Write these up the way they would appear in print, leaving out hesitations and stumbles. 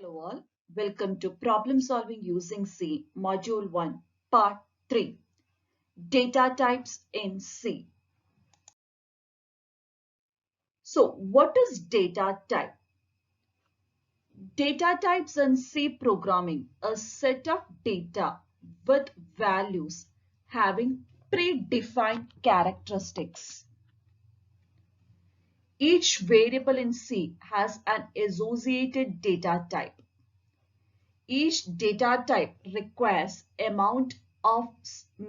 Hello all, welcome to Problem Solving Using C, Module 1, Part 3, Data Types in C. So, what is data type? Data types in C programming, a set of data with values having predefined characteristics. Each variable in C has an associated data type. Each data type requires amount of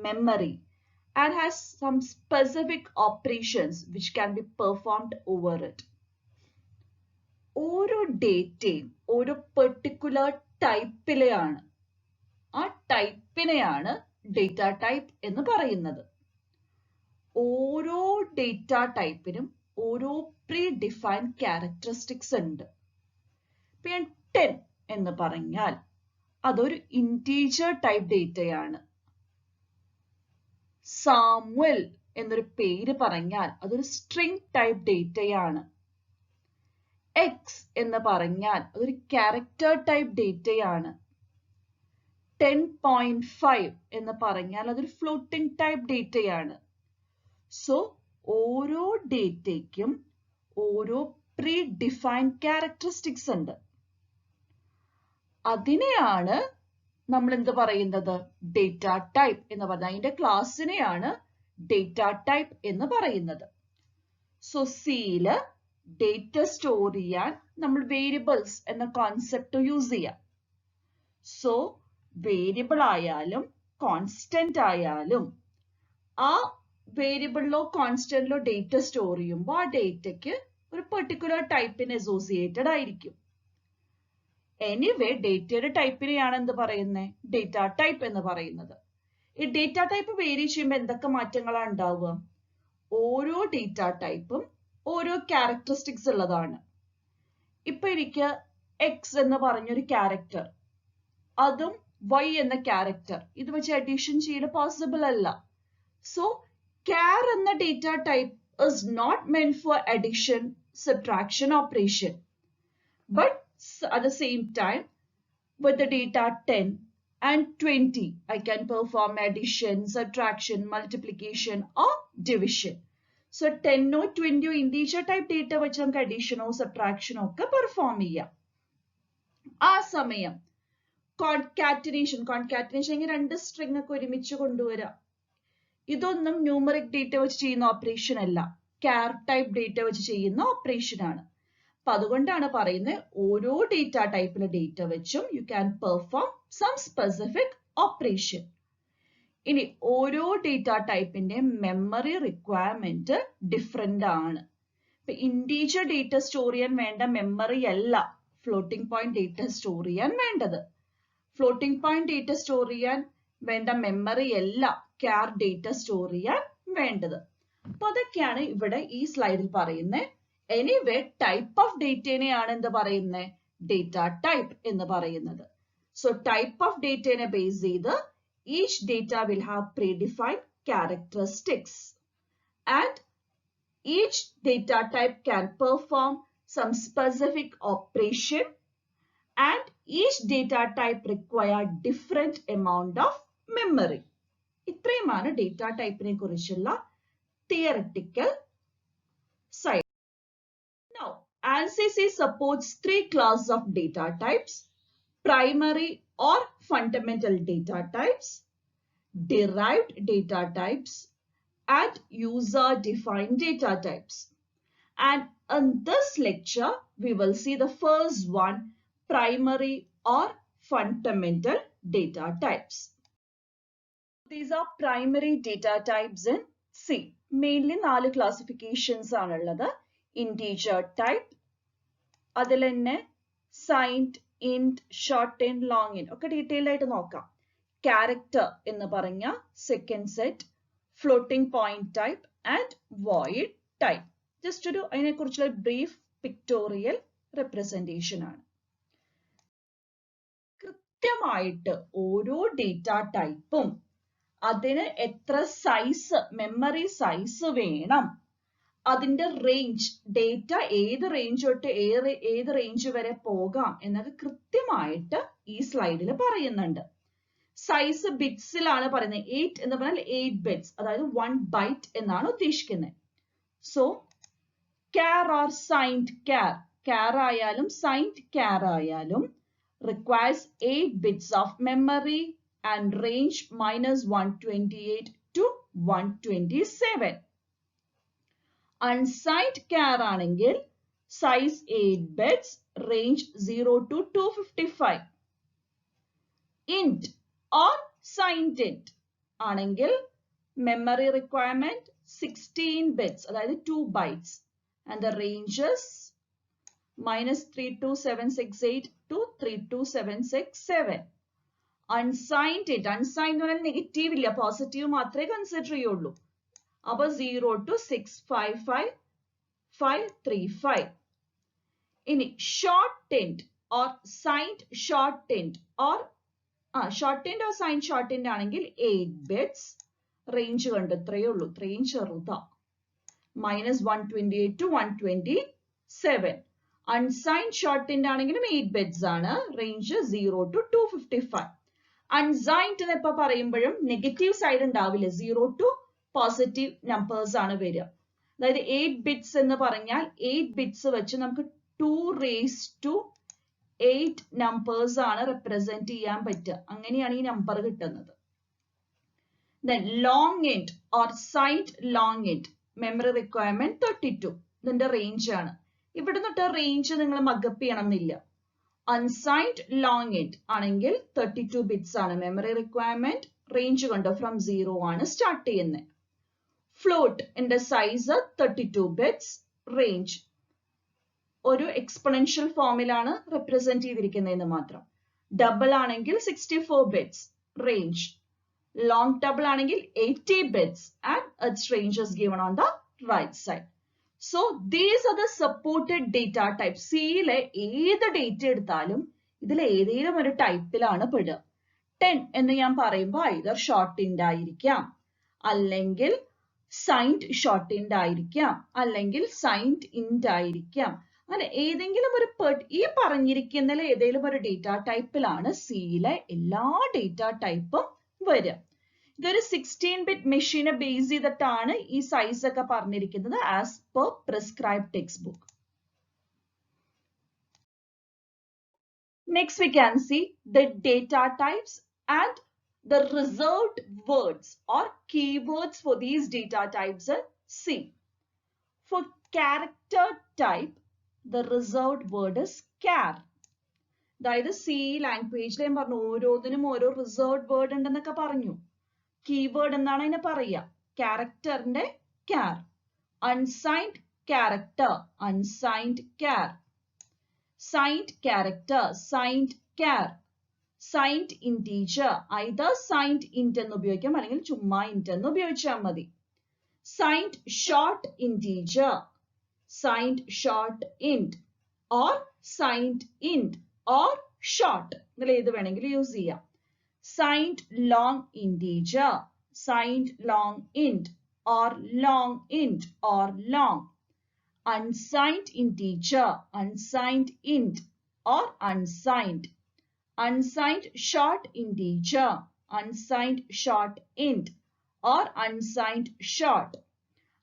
memory and has some specific operations which can be performed over it. ഓരോ ഡേറ്റയും ഒരു particular ടൈപ്പിലെയാണ്. ആ ടൈപ്പിനെയാണ് data type എന്ന് പറയുന്നത്. ഓരോ data ടൈപ്പിനും ഓരോ pre defined characteristics ഉണ്ട്. ഇപ്പൊ 10 എന്ന് പറഞ്ഞാൽ അതൊരു ഇന്റീജർ ടൈപ്പ് ഡേറ്റയാണ്. സാമുവൽ എന്നൊരു പേര് പറഞ്ഞാൽ അതൊരു സ്ട്രിംഗ് ടൈപ്പ് ഡേറ്റയാണ്. എക്സ് എന്ന് പറഞ്ഞാൽ അതൊരു ക്യാരക്ടർ ടൈപ്പ് ഡേറ്റയാണ്. 10.5 എന്ന് പറഞ്ഞാൽ അതൊരു ഫ്ലോട്ടിംഗ് ടൈപ്പ് ഡേറ്റയാണ്. സോ ഓരോ ഡേറ്റയ്ക്കും ഓരോ പ്രീ ഡിഫൈൻഡ് ക്യാരക്ടറിസ്റ്റിക്സ് ഉണ്ട്. അതിനെയാണ് നമ്മൾ എന്ത് പറയുന്നത്? ഡേറ്റ ടൈപ്പ് എന്ന് പറയുന്നത്. അതിന്റെ ക്ലാസ്സിനെയാണ് ഡേറ്റ ടൈപ്പ് എന്ന് പറയുന്നത്. സോ സിയില് ഡേറ്റ സ്റ്റോർ ചെയ്യാൻ നമ്മൾ വേരിയബിൾസ് എന്ന കോൺസെപ്റ്റ് യൂസ് ചെയ്യാം. സോ വേരിയബിൾ ആയാലും കോൺസ്റ്റന്റ് ആയാലും ആ വേരിയബിളിലോ കോൺസ്റ്റന്റിലോ ഡേറ്റ സ്റ്റോർ ചെയ്യുമ്പോൾ ആ ഡേറ്റയ്ക്ക് ഒരു പെർട്ടിക്കുലർ ടൈപ്പിന് അസോസിയേറ്റഡ് ആയിരിക്കും. എനിവേ ഡേറ്റയുടെ ടൈപ്പിനെയാണ് എന്ത് പറയുന്നത്? ഡേറ്റ ടൈപ്പ് എന്ന് പറയുന്നത്. ഈ ഡേറ്റ ടൈപ്പ് വേരി ചെയ്യുമ്പോൾ എന്തൊക്കെ മാറ്റങ്ങളാണ് ഉണ്ടാവുക? ഓരോ ഡേറ്റ ടൈപ്പും ഓരോ ക്യാരക്ടറിസ്റ്റിക്സ് ഉള്ളതാണ്. ഇപ്പൊ എനിക്ക് എക്സ് എന്ന് പറഞ്ഞൊരു ക്യാരക്ടർ, അതും വൈ എന്ന ക്യാരക്ടർ, ഇത് വെച്ച് അഡീഷൻ ചെയ്യൽ പോസിബിൾ അല്ല. സോ char എന്ന data type is not meant for addition, subtraction operation. But at the same time, with the data 10 and 20, I can perform addition, subtraction, multiplication or division. So 10 or 20 integer type data വെച്ച് നമുക്ക് addition or subtraction ഒക്കെ perform ചെയ്യാം. ആ സമയം concatenation എങ്കിൽ രണ്ട് string ഒക്കെ ഒരുമിച്ച് കൊണ്ടുവരാം. ഇതൊന്നും ന്യൂമറിക് ഡേറ്റ വെച്ച് ചെയ്യുന്ന ഓപ്പറേഷൻ അല്ല, char ടൈപ്പ് ഡേറ്റ വെച്ച് ചെയ്യുന്ന ഓപ്പറേഷൻ ആണ്. അപ്പൊ അതുകൊണ്ടാണ് പറയുന്നത് ഓരോ ഡേറ്റ ടൈപ്പിലെ ഡേറ്റ വെച്ചും you can perform some specific operation. ഇനി ഓരോ ഡേറ്റ ടൈപ്പിന്റെ മെമ്മറി റിക്വയർമെന്റ് ഡിഫറെന്റ് ആണ്. ഇപ്പൊ ഇന്റീജർ ഡേറ്റ സ്റ്റോർ ചെയ്യാൻ വേണ്ട മെമ്മറി അല്ല ഫ്ലോട്ടിംഗ് പോയിന്റ് ഡേറ്റ സ്റ്റോർ ചെയ്യാൻ വേണ്ടത്. ഫ്ലോട്ടിംഗ് പോയിന്റ് ഡേറ്റ സ്റ്റോർ ചെയ്യാൻ വേണ്ട മെമ്മറി അല്ല char ഡേറ്റ സ്റ്റോർ ചെയ്യാൻ വേണ്ടത്. അപ്പൊ അതൊക്കെയാണ് ഇവിടെ ഈ സ്ലൈഡിൽ പറയുന്നത്. എനിവേ ടൈപ്പ് ഓഫ് ഡേറ്റനെയാണ് എന്ത് പറയുന്നത്? ഡേറ്റ ടൈപ്പ് എന്ന് പറയുന്നത്. സോ ടൈപ്പ് ഓഫ് ഡേറ്റനെ ബേസ് ചെയ്ത് each data will have predefined characteristics and each data type can perform some specific operation and each data type require different amount of memory. ഇത്രയുമാണ് data ടൈപ്പിനെ കുറിച്ചുള്ള theoretical side. Now, ANSYS supports 3 classes of data types: primary or fundamental data types, derived data types, and user-defined data types. And in this lecture, we will see the first one, primary or fundamental data types. These are primary data types in C. Mainly 4 classifications ആണുള്ളത്. Integer type, അതിൽ തന്നെ signed, int, shortened, longin ഒക്കെ detail ആയിട്ട് നോക്കാം. Character എന്ന് പറഞ്ഞ second set, floating point type and void type. Just ഒരു അതിനെക്കുറിച്ചുള്ള ബ്രീഫ് പിക്ടോറിയൽ റെപ്രസെന്റേഷൻ ആണ്. കൃത്യമായിട്ട് ഓരോ ഡേറ്റ ടൈപ്പും അതിന് എത്ര സൈസ്, മെമ്മറി സൈസ് വേണം, അതിന്റെ റേഞ്ച്, ഡേറ്റ ഏത് റേഞ്ച് തൊട്ട് ഏത് റേഞ്ച് വരെ പോകാം എന്നൊക്കെ കൃത്യമായിട്ട് ഈ സ്ലൈഡിൽ പറയുന്നുണ്ട്. സൈസ് ബിറ്റ്സിലാണ് പറയുന്നത്. 8 എന്ന് പറഞ്ഞാൽ 8 ബിറ്റ്സ്, അതായത് 1 ബൈറ്റ് എന്നാണ് ഉദ്ദേശിക്കുന്നത്. So char or signed char, char ആയാലും signed char ആയാലും requires 8 bits of memory and range -128 to 127. Unsigned char ആണെങ്കിൽ size 8 bits, range 0 to 255. Int or signed int ആണെങ്കിൽ memory requirement 16 bits, അതായത് 2 bytes, and the ranges -32768 to 32767. Unsigned int, unsigned എന്ന് പറഞ്ഞാൽ negative ഇല്ല, positive മാത്രമേ consider ചെയ്യുള്ളൂ. അപ്പൊ 0 to 655535. ഇനി short int or signed short int or short int or signed short int ആണെങ്കിൽ 8 bits, range കണ്ടു ഇത്രയേ ഉള്ളൂ, ഇത്രയും ചെറുതാ, -128 to 127. Unsigned short int ആണെങ്കിലും 8 bits ആണ്, range 0 to 255. Unsigned എന്ന് ഇപ്പൊ പറയുമ്പോഴും നെഗറ്റീവ് സൈഡ് ഉണ്ടാവില്ല, 0 to പോസിറ്റീവ് നമ്പേഴ്സ് ആണ് വരിക. അതായത് 8 bits എന്ന് പറഞ്ഞാൽ 8 bits വെച്ച് നമുക്ക് 2 raised to 8 നമ്പേഴ്സ് ആണ് റെപ്രസെന്റ് ചെയ്യാൻ പറ്റുക. അങ്ങനെയാണ് ഈ നമ്പർ കിട്ടുന്നത്. Then long int or signed long int, memory requirement 32. ഇതിന്റെ റേഞ്ച് ആണ്. ഇവിടെ തൊട്ട് റേഞ്ച് നിങ്ങൾ മഗപ്പ് ചെയ്യണം എന്നില്ല. Unsigned long int ആണെങ്കിൽ 32 bits ആണ് മെമ്മറി റിക്വയർമെന്റ്, റേഞ്ച് കണ്ടോ ഫ്രം 0 ആണ് സ്റ്റാർട്ട് ചെയ്യുന്നത്. ഫ്ലോട്ട് ന്റെ സൈസ് 32 bits, റേഞ്ച് ഒരു എക്സ്പൊണൻഷ്യൽ ഫോമിലാണ് റെപ്രസെന്റ് ചെയ്തിരിക്കുന്നതെന്ന് മാത്രം. ഡബിൾ ആണെങ്കിൽ 64 bits, റേഞ്ച്. Long double ആണെങ്കിൽ 80 bits and its range is given on the right side. So these are the supported data types. C യിലെ ഏത് ഡേറ്റ എടുത്താലും ഇതിൽ ഏതെങ്കിലും ഒരു ടൈപ്പിലാണ് പെടുക. 10 എന്ന് ഞാൻ പറയുമ്പോൾ either short int ആയിരിക്കാം, അല്ലെങ്കിൽ signed short int ആയിരിക്കാം, അല്ലെങ്കിൽ signed int ആയിരിക്കാം. അങ്ങനെ ഏതെങ്കിലും ഒരു ഈ പറഞ്ഞിരിക്കുന്നതിൽ ഏതെങ്കിലും ഒരു ഡേറ്റ ടൈപ്പിലാണ് C യിലെ എല്ലാ ഡേറ്റ ടൈപ്പും വരിക. ഇതൊരു 16-bit മെഷീനെ ബേസ് ചെയ്തിട്ടാണ് ഈ സൈസ് ഒക്കെ പറഞ്ഞിരിക്കുന്നത് as per prescribe text book. Next we can see the data types and the reserved words or keywords for these data types in C. For character type, the reserved word is char. അതായത് C ലാംഗ്വേജിൽ ഞാൻ പറഞ്ഞു ഓരോന്നിനും ഓരോ reserved word ഉണ്ടെന്നൊക്കെ പറഞ്ഞു. Keyword എന്നാണ് അതിനെ പറയുക. ക്യാരക്ടറിന്റെ char, unsigned character, unsigned char, signed character, signed char, signed integer, either signed int എന്ന് ഉപയോഗിക്കാം അല്ലെങ്കിൽ ചുമ്മാ int എന്ന് ഉപയോഗിച്ചാൽ മതി. Signed short integer, signed short int or signed int or short, ഇതിൽ ഏത് വേണമെങ്കിലും യൂസ് ചെയ്യാം. Signed long integer, signed long int or long int or long. Unsigned integer, unsigned int or unsigned. Unsigned short integer, unsigned short int or unsigned short.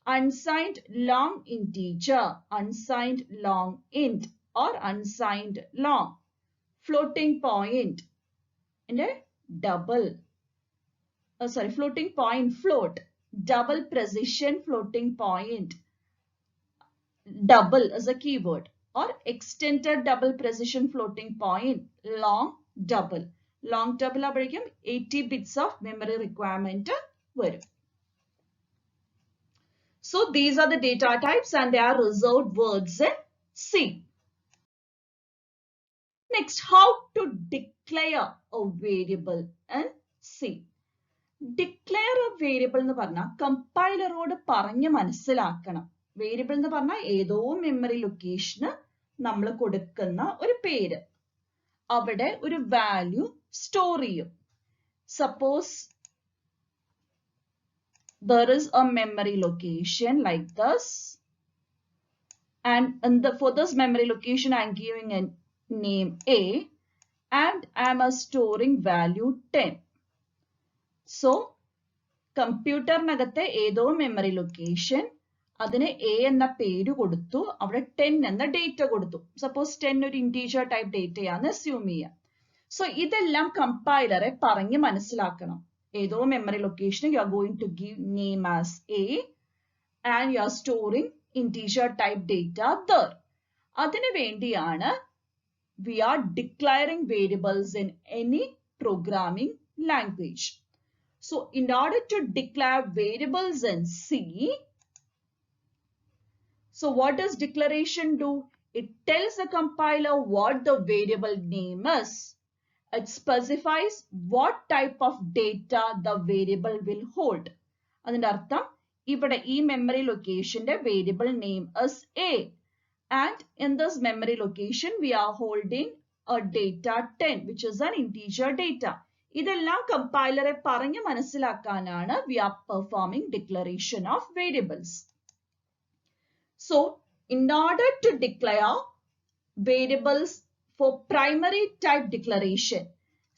Unsigned long integer, unsigned long int or unsigned long. Floating point and a double, floating point, float, double precision floating point. Double is a keyword, or extended double precision floating point, long double. Long double ആവുമ്പോഴേക്കും 80 bits of memory requirement വരും. So these are the data types and they are reserved words in C. Next, how to declare a variable in C. Declare a variable എന്ന് പറഞ്ഞാൽ കമ്പൈലറോട് പറഞ്ഞ് മനസ്സിലാക്കണം. Variable എന്ന് പറഞ്ഞാൽ ഏതോ memory ലൊക്കേഷന് നമ്മൾ കൊടുക്കുന്ന ഒരു പേര്, അവിടെ ഒരു വാല്യൂ സ്റ്റോർ ചെയ്യും. Suppose there is a memory location like this and for this memory location I'm giving a name A, and I'm storing value 10. So കമ്പ്യൂട്ടറിനകത്തെ ഏതോ മെമ്മറി ലൊക്കേഷൻ അതിന് എ എന്ന പേര് കൊടുത്തു, അവിടെ 10 എന്ന ഡേറ്റ കൊടുത്തു. സപ്പോസ് 10 ഒരു ഇന്റീജർ ടൈപ്പ് ഡേറ്റയാന്ന് അസ്യൂം ചെയ്യാം. സോ ഇതെല്ലാം കമ്പൈലറെ പറഞ്ഞ് മനസ്സിലാക്കണം. ഏതോ memory location you are going to give name as A and you are storing integer type data there. അതിനു വേണ്ടിയാണ് we are declaring variables in any programming language. So in order to declare variables in C, so what does declaration do? It tells the compiler what the variable name is. It specifies what type of data the variable will hold. അതിന്റെ അർത്ഥം ഇവിടെ ഈ memory ലൊക്കേഷന്റെ variable name is A. And in this memory location, we are holding a data 10, which is an integer data. ഇതെല്ലാം കമ്പൈലറെ പറഞ്ഞ് മനസ്സിലാക്കാനാണ് we are performing declaration of variables. So, in order to declare variables for primary type declaration,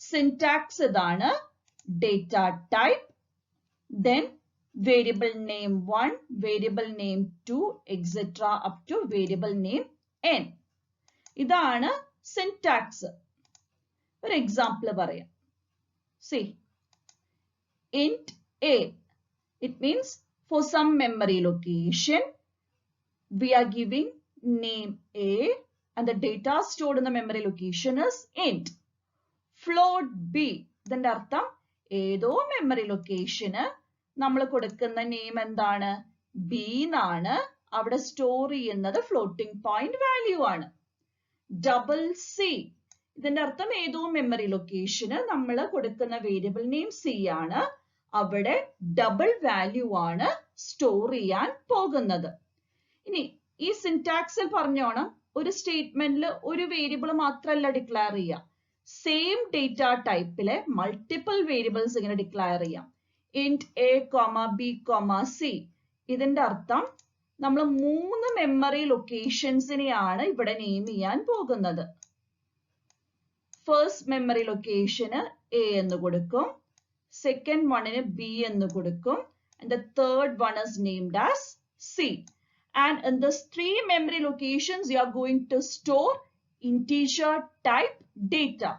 syntax ഇതാണ് data type, then variable name 1, variable name 2, etc. up to variable name n. ഇതാണ് syntax. ഒരു example പറയാം. See, int a. It means for some memory location, we are giving name a and the data stored in the memory location is int. Float b. ഇതിന്റെ അർത്ഥം ഏതോ memory ലൊക്കേഷന് നമ്മൾ കൊടുക്കുന്ന name എന്താണ്? B എന്നാണ്. അവിടെ സ്റ്റോർ ചെയ്യുന്നത് ഫ്ലോട്ടിംഗ് പോയിന്റ് വാല്യൂ ആണ്. Double C. ഇതിന്റെ അർത്ഥം ഏതോ മെമ്മറി ലൊക്കേഷന് നമ്മൾ കൊടുക്കുന്ന വേരിയബിൾ നെയിം സി ആണ്. അവിടെ ഡബിൾ വാല്യൂ ആണ് സ്റ്റോർ ചെയ്യാൻ പോകുന്നത്. ഇനി ഈ സിന്റാക്സിൽ പറഞ്ഞോണം, ഒരു സ്റ്റേറ്റ്മെന്റിൽ ഒരു വേരിയബിൾ മാത്രമല്ല ഡിക്ലെയർ ചെയ്യുക. സെയിം ഡേറ്റ ടൈപ്പിലെ മൾട്ടിപ്പിൾ വേരിയബിൾസ് ഇങ്ങനെ ഡിക്ലെയർ ചെയ്യാം. int a, b, c. ഇതിന്റെ അർത്ഥം നമ്മൾ 3 മെമ്മറി ലൊക്കേഷൻസിനെയാണ് ഇവിടെ നെയിം ചെയ്യാൻ പോകുന്നത്. ഫസ്റ്റ് മെമ്മറി ലൊക്കേഷന് എ എന്ന് കൊടുക്കും, സെക്കൻഡ് വണ്ണിന് ബി എന്ന് കൊടുക്കും, and the third one is named as c. And in these 3 memory locations, you are going to store integer type data.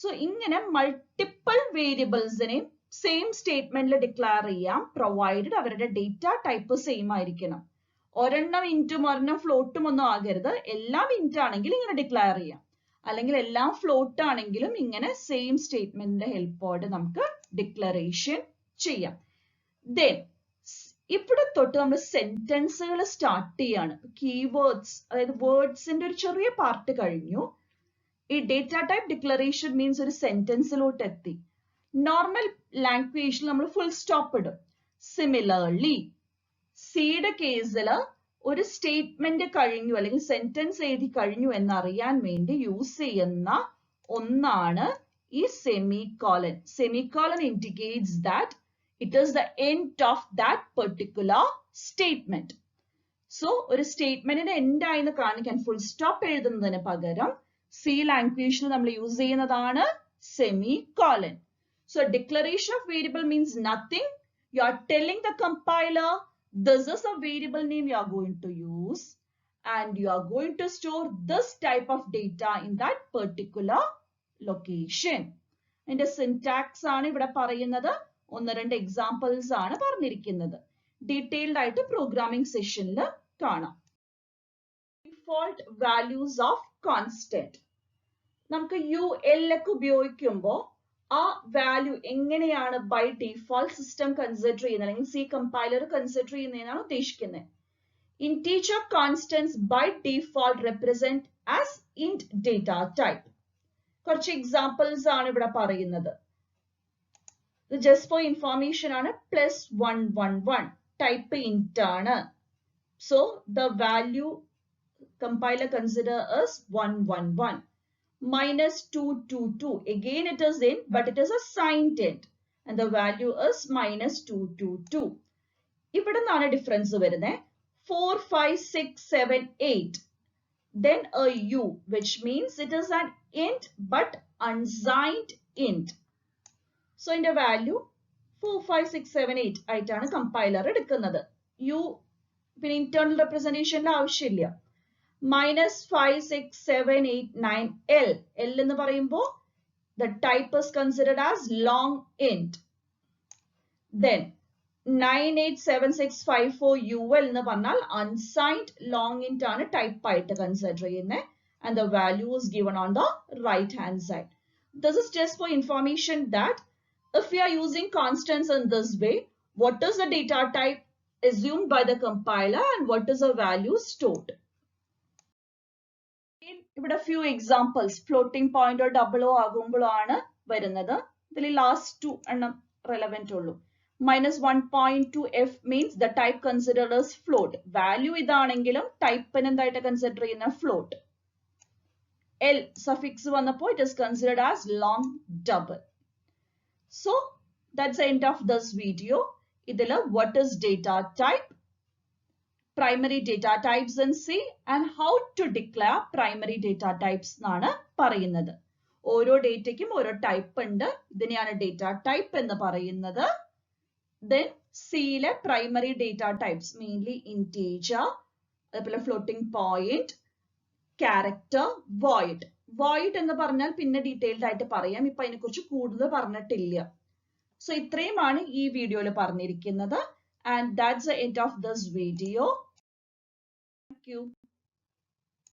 So ഇങ്ങനെ മൾട്ടിപ്പിൾ വേരിയബിൾസിനെ സെയിം സ്റ്റേറ്റ്മെന്റിൽ ഡിക്ലെയർ ചെയ്യാം, provided അവരുടെ data type same ആയിരിക്കണം. ഒരെണ്ണം ഇൻറ്റും ഒരെണ്ണം ഫ്ലോട്ടും ഒന്നും ആകരുത്. എല്ലാം ഇൻറ്റ് ആണെങ്കിൽ ഇങ്ങനെ ഡിക്ലെയർ ചെയ്യാം, അല്ലെങ്കിൽ എല്ലാം ഫ്ലോട്ട് ആണെങ്കിലും ഇങ്ങനെ സെയിം സ്റ്റേറ്റ്മെന്റിന്റെ ഹെൽപ്പോടെ നമുക്ക് ഡിക്ലറേഷൻ ചെയ്യാം. ദെൻ ഇവിടെ തൊട്ട് നമ്മൾ സെന്റൻസുകൾ സ്റ്റാർട്ട് ചെയ്യാണ്. കീവേഡ്സ്, അതായത് വേർഡ്സിന്റെ ഒരു ചെറിയ പാർട്ട് കഴിഞ്ഞു. ഈ ഡേറ്റ ടൈപ്പ് ഡിക്ലറേഷൻ മീൻസ് ഒരു സെന്റൻസിലോട്ട് എത്തി. നോർമൽ ലാംഗ്വേജിൽ നമ്മൾ ഫുൾ സ്റ്റോപ്പ് ഇടും. സിമിലർലി സിയുടെ കേസിൽ ഒരു സ്റ്റേറ്റ്മെന്റ് കഴിഞ്ഞു അല്ലെങ്കിൽ സെന്റൻസ് എഴുതി കഴിഞ്ഞു എന്നറിയാൻ വേണ്ടി യൂസ് ചെയ്യുന്ന ഒന്നാണ് ഈ semicolon. Semicolon indicates that it is the end of that particular statement. So ഒരു സ്റ്റേറ്റ്മെന്റിന്റെ എൻഡ് ആയെന്ന് കാണിക്കാൻ ഫുൾ സ്റ്റോപ്പ് എഴുതുന്നതിന് പകരം സി ലാംഗ്വേജിൽ നമ്മൾ യൂസ് ചെയ്യുന്നതാണ് semicolon. So declaration of variable means nothing. You are telling the compiler this is a variable name you are going to use and you are going to store this type of data in that particular location. അതിന്റെ syntax ആണ് ഇവിടെ പറയുന്നത്. 1-2 examples ആണ് പറഞ്ഞിരിക്കുന്നത്. Detailed ആയിട്ട് programming സെഷനിൽ കാണാം. Default values of constant. നമുക്ക് UL ഒക്കെ ഉപയോഗിക്കുമ്പോൾ ആ വാല്യൂ എങ്ങനെയാണ് ബൈ ഡിഫോൾട്ട് സിസ്റ്റം കൺസിഡർ ചെയ്യുന്നത് അല്ലെങ്കിൽ സി കമ്പൈലർ കൺസിഡർ ചെയ്യുന്നതിനാണ് ഉദ്ദേശിക്കുന്നത്. Integer constants by default represent as int data type. കുറച്ച് എക്സാമ്പിൾസ് ആണ് ഇവിടെ പറയുന്നത്. ജസ്റ്റ് ഫോർ ഇൻഫോർമേഷൻ ആണ്. +111 ടൈപ്പ് ഇന്റ് ആണ്. So the value compiler consider as 111. -222 again it is in but it is a signed int and the value is -222. ഇവിടെ നിന്നാണ് difference വരുന്നത്. 4, 5, 6, 7, 8. Then a U, which means it is an int but unsigned int. So in the value 4, 5, 6, 7, 8 ആയിട്ടാണ് compiler എടുക്കുന്നത്. U പിന്നെ internal representation ആവശ്യമില്ല. -5, 6, 7, 8, 9, L. L എന്ന് പറയുമ്പോൾ the type is considered as long int. Then 987654 UL എന്ന് പറഞ്ഞാൽ unsigned long int ആണ് type ആയിട്ട് consider ചെയ്യുന്നത്. And the value is given on the right hand side. This is just for information that if we are using constants in this way, what is the data type assumed by the compiler and what is the value stored? ഇവിടെ few examples floating point or double o ആകുമ്പോഴാണ് വരുന്നത്. ഇതിൽ last 2 എണ്ണം relevant ഉള്ളൂ. -1.2 f means the type considered as float. Value ഇതാണെങ്കിലും type എന്തായിട്ട് consider ചെയ്യുന്ന float. L suffix വന്നപ്പോൾ it is considered as long double. So that's the end of this video. ഇതിൽ what is data type, primary data types in C and how to declare primary data types എന്നാണ് പറയുന്നത്. ഓരോ ഡേറ്റയ്ക്കും ഓരോ type ഉണ്ട്. ഇതിനെയാണ് data type എന്ന് പറയുന്നത്. Then Cയിലെ primary data types mainly integer, അതുപോലെ floating point, character, void. Void എന്ന് പറഞ്ഞാൽ പിന്നെ ഡീറ്റെയിൽഡ് ആയിട്ട് പറയാം. ഇപ്പൊ അതിനെക്കുറിച്ച് കൂടുതൽ പറഞ്ഞിട്ടില്ല. So ഇത്രയുമാണ് ഈ വീഡിയോയിൽ പറഞ്ഞിരിക്കുന്നത്. And that's the end of this video. Thank you.